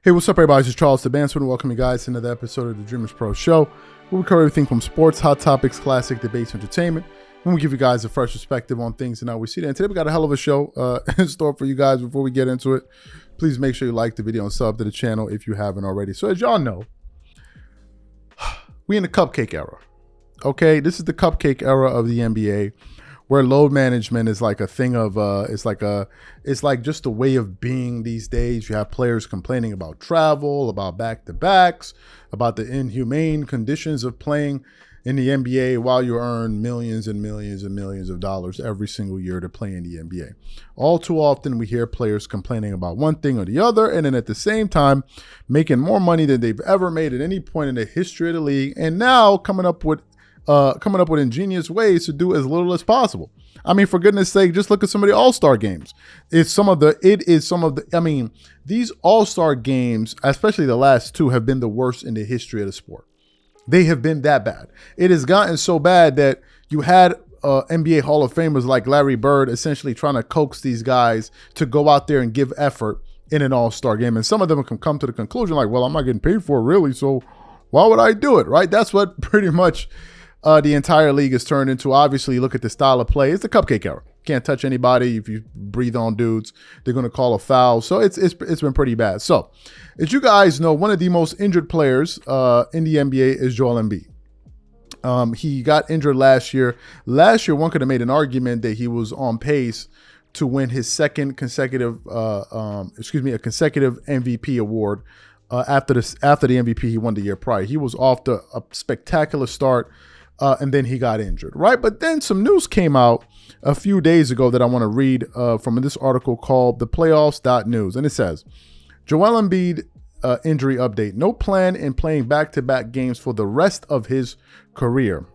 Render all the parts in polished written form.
Hey, what's up, everybody? This is Charles the Bandsman, and welcome you guys to another episode of the Dreamers Pro Show, where we cover everything from sports, hot topics, classic debates, entertainment, and we give you guys a fresh perspective on things and how we see that. And today we got a hell of a show in store for you guys. Before we get into it, please make sure you like the video and sub to the channel if you haven't already. So as y'all know, we in the cupcake era. Okay, this is the cupcake era of the NBA, where load management is like a thing of it's like just a way of being these days. You have players complaining about travel, about back-to-backs, about the inhumane conditions of playing in the NBA while you earn millions and millions and millions of dollars every single year to play in the NBA. All too often we hear players complaining about one thing or the other, and then at the same time making more money than they've ever made at any point in the history of the league, and now coming up with ingenious ways to do as little as possible. I mean, for goodness sake, just look at some of the All-Star games. These All-Star games, especially the last two, have been the worst in the history of the sport. They have been that bad. It has gotten so bad that you had NBA Hall of Famers like Larry Bird essentially trying to coax these guys to go out there and give effort in an All-Star game. And some of them can come to the conclusion like, well, I'm not getting paid for it really, so why would I do it, right? That's what pretty much the entire league has turned into. Obviously, look at the style of play. It's the cupcake era. Can't touch anybody. If you breathe on dudes, they're going to call a foul. So it's been pretty bad. So as you guys know, one of the most injured players in the NBA is Joel Embiid. He got injured last year. Last year, one could have made an argument that he was on pace to win his second consecutive, a consecutive MVP award. After the MVP he won the year prior. He was off to a spectacular start, and then he got injured, right? But then some news came out a few days ago that I want to read from this article called theplayoffs.news. And it says, Joel Embiid injury update. No plan in playing back-to-back games for the rest of his career.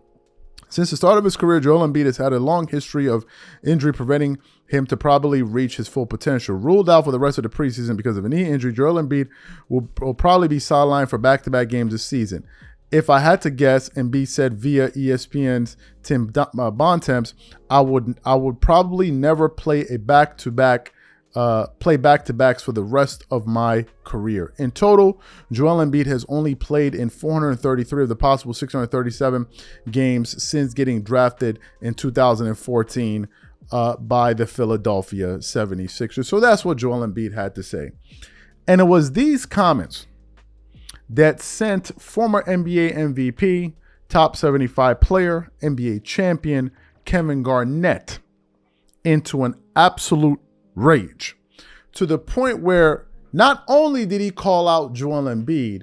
Since the start of his career, Joel Embiid has had a long history of injury preventing him to probably reach his full potential. Ruled out for the rest of the preseason because of a knee injury, Joel Embiid will probably be sidelined for back-to-back games this season. If I had to guess, Embiid said via ESPN's Tim Bontemps, I would probably never play back-to-backs for the rest of my career. In total, Joel Embiid has only played in 433 of the possible 637 games since getting drafted in 2014 by the Philadelphia 76ers. So that's what Joel Embiid had to say. And it was these comments that sent former NBA MVP, top 75 player, NBA champion Kevin Garnett into an absolute rage, to the point where not only did he call out Joel Embiid,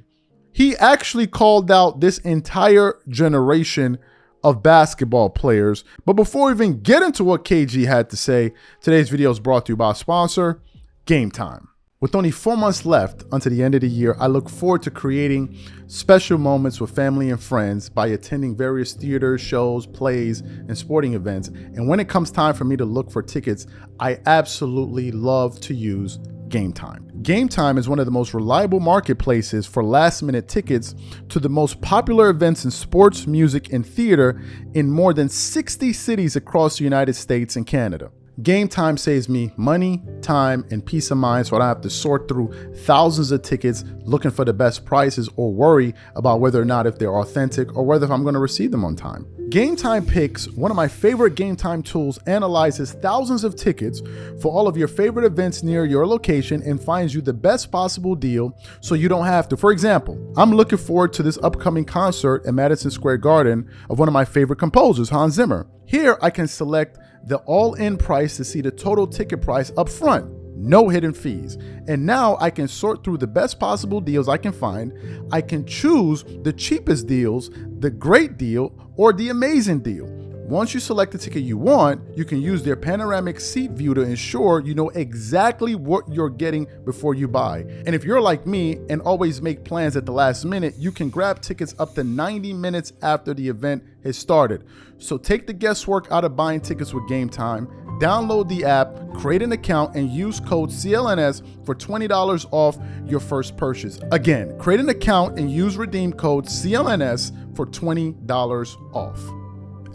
he actually called out this entire generation of basketball players. But before we even get into what KG had to say, today's video is brought to you by our sponsor, Game Time. With only 4 months left until the end of the year, I look forward to creating special moments with family and friends by attending various theaters, shows, plays, and sporting events. And when it comes time for me to look for tickets, I absolutely love to use Game Time. Game Time is one of the most reliable marketplaces for last-minute tickets to the most popular events in sports, music, and theater in more than 60 cities across the United States and Canada. Game Time saves me money, time, and peace of mind, so I don't have to sort through thousands of tickets looking for the best prices or worry about whether or not if they're authentic or whether I'm going to receive them on time. Game Time Picks, one of my favorite Game Time tools, analyzes thousands of tickets for all of your favorite events near your location and finds you the best possible deal so you don't have to. For example, I'm looking forward to this upcoming concert at Madison Square Garden of one of my favorite composers, Hans Zimmer. Here I can select the all-in price to see the total ticket price up front. No hidden fees. And now I can sort through the best possible deals I can find. I can choose the cheapest deals, the great deal, or the amazing deal. Once you select the ticket you want, you can use their panoramic seat view to ensure you know exactly what you're getting before you buy. And if you're like me and always make plans at the last minute, you can grab tickets up to 90 minutes after the event has started. So take the guesswork out of buying tickets with Game Time. Download the app, create an account, and use code CLNS for $20 off your first purchase. Again, create an account and use redeem code CLNS for $20 off.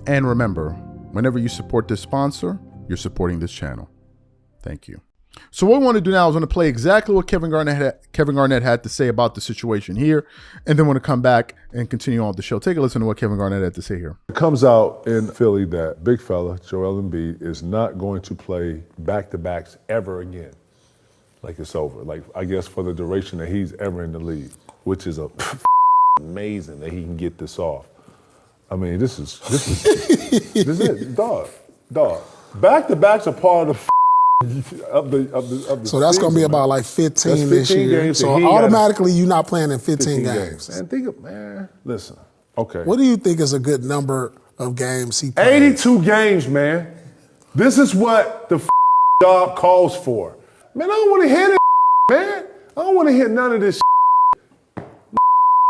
And remember, whenever you support this sponsor, you're supporting this channel. Thank you. So what we want to do now is want to play exactly what Kevin Garnett had to say about the situation here, and then want to come back and continue on with the show. Take a listen to what Kevin Garnett had to say here. It comes out in Philly that big fella, Joel Embiid, is not going to play back-to-backs ever again. Like it's over. Like, I guess for the duration that he's ever in the league, which is amazing that he can get this off. I mean, this is it, dog. Back-to-backs are part of the So that's going to be about like 15 this year. So automatically you're not playing in 15 games. Man, listen, okay. What do you think is a good number of games he plays? 82 games, man. This is what the job calls for. Man, I don't want to hear this, man. I don't want to hear none of this.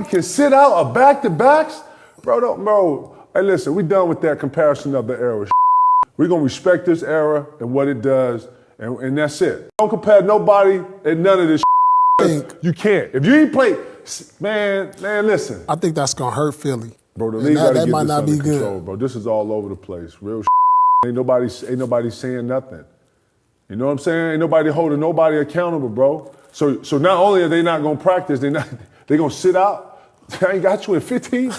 Can sit out a back-to-backs? Bro. Hey, listen, we done with that comparison of the era. We're going to respect this era and what it does, and that's it. Don't compare nobody and none of this. You can't. If you ain't play, man, listen. I think that's going to hurt Philly. Bro, the league got to get might this not under be control, good. bro. This is all over the place. Real ain't nobody saying nothing. You know what I'm saying? Ain't nobody holding nobody accountable, bro. So not only are they not going to practice, they going to sit out. I ain't got you in 15.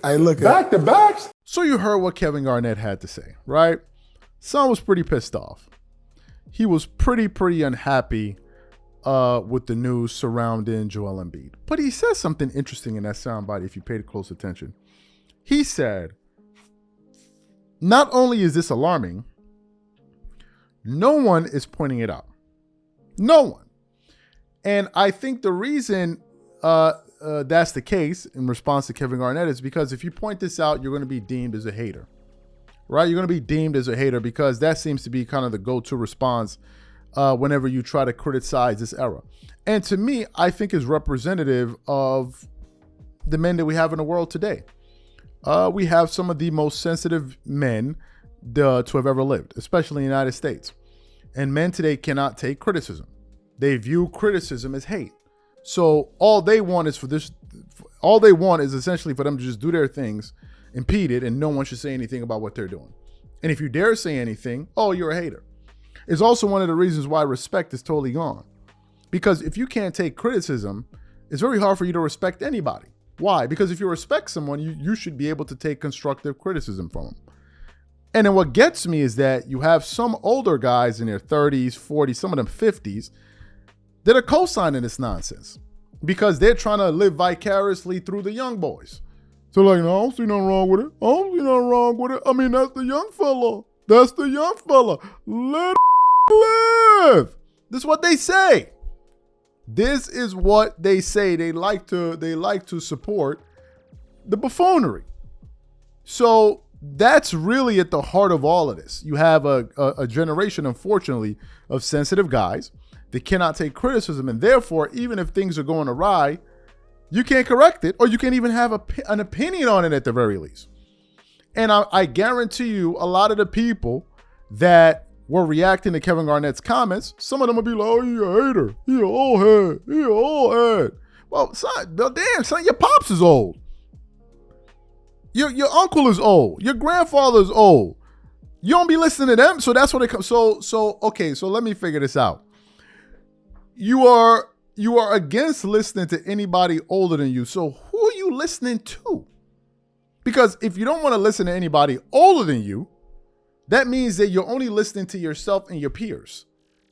Hey, look at back-to-backs. So you heard what Kevin Garnett had to say, right? Son was pretty pissed off. He was pretty unhappy with the news surrounding Joel Embiid. But he said something interesting in that soundbite if you paid close attention. He said, not only is this alarming, no one is pointing it out. No one. And I think the reason that's the case in response to Kevin Garnett is because if you point this out, you're going to be deemed as a hater, right? You're going to be deemed as a hater because that seems to be kind of the go-to response whenever you try to criticize this era. And to me, I think is representative of the men that we have in the world today. We have some of the most sensitive men to have ever lived, especially in the United States. And men today cannot take criticism. They view criticism as hate. So all they want is essentially for them to just do their things, impede it, and no one should say anything about what they're doing. And if you dare say anything, oh, you're a hater. It's also one of the reasons why respect is totally gone. Because if you can't take criticism, it's very hard for you to respect anybody. Why? Because if you respect someone, you should be able to take constructive criticism from them. And then what gets me is that you have some older guys in their 30s, 40s, some of them 50s, that are co-signing this nonsense because they're trying to live vicariously through the young boys. So like, no, I don't see nothing wrong with it. I don't see nothing wrong with it. I mean, that's the young fella. That's the young fella. Let it live. This is what they say. This is what they say. They like to support the buffoonery. So that's really at the heart of all of this. You have a generation, unfortunately, of sensitive guys. They cannot take criticism, and therefore, even if things are going awry, you can't correct it, or you can't even have an opinion on it at the very least. And I guarantee you, a lot of the people that were reacting to Kevin Garnett's comments, some of them will be like, oh, he a hater. He an old head. He an old head. Well, son, damn, son, your pops is old. Your uncle is old. Your grandfather is old. You don't be listening to them, so that's what it comes. So okay, so let me figure this out. You are against listening to anybody older than you. So who are you listening to? Because if you don't want to listen to anybody older than you, that means that you're only listening to yourself and your peers.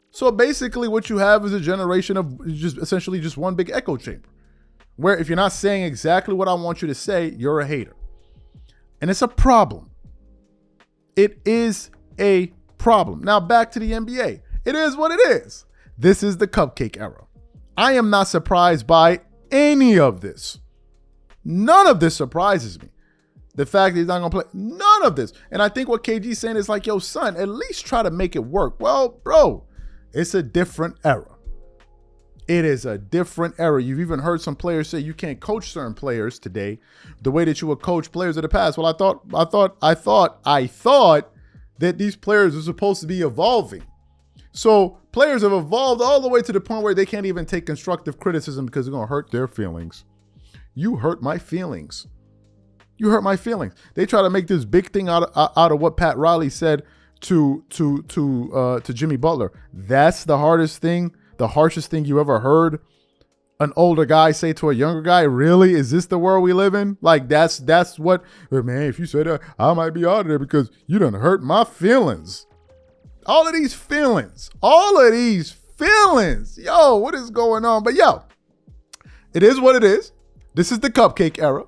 So basically what you have is a generation of essentially just one big echo chamber, where if you're not saying exactly what I want you to say, you're a hater. And it's a problem. It is a problem. Now back to the NBA. It is what it is. This is the cupcake era. I am not surprised by any of this. None of this surprises me. The fact that he's not going to play, none of this. And I think what KG's saying is like, yo, son, at least try to make it work. Well, bro, it's a different era. It is a different era. You've even heard some players say you can't coach certain players today the way that you would coach players of the past. Well, I thought that these players are supposed to be evolving. So players have evolved all the way to the point where they can't even take constructive criticism because it's going to hurt their feelings. You hurt my feelings. You hurt my feelings. They try to make this big thing out of what Pat Riley said to Jimmy Butler. That's the hardest thing, the harshest thing you ever heard an older guy say to a younger guy. Really? Is this the world we live in? Like that's what, man, if you said that, I might be out of there because you done hurt my feelings. All of these feelings. Yo, what is going on? But yo, it is what it is. This is the cupcake era.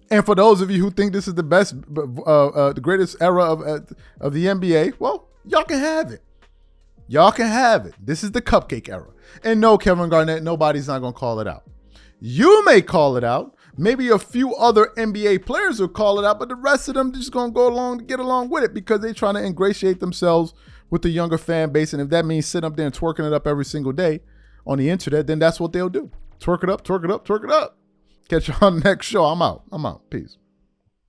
And for those of you who think this is the best, the greatest era of the NBA, well, y'all can have it. Y'all can have it. This is the cupcake era. And no, Kevin Garnett, nobody's not going to call it out. You may call it out. Maybe a few other NBA players will call it out, but the rest of them just going to get along with it because they're trying to ingratiate themselves with the younger fan base. And if that means sitting up there and twerking it up every single day on the internet, then that's what they'll do. Twerk it up, twerk it up, twerk it up. Catch you on the next show. I'm out. Peace.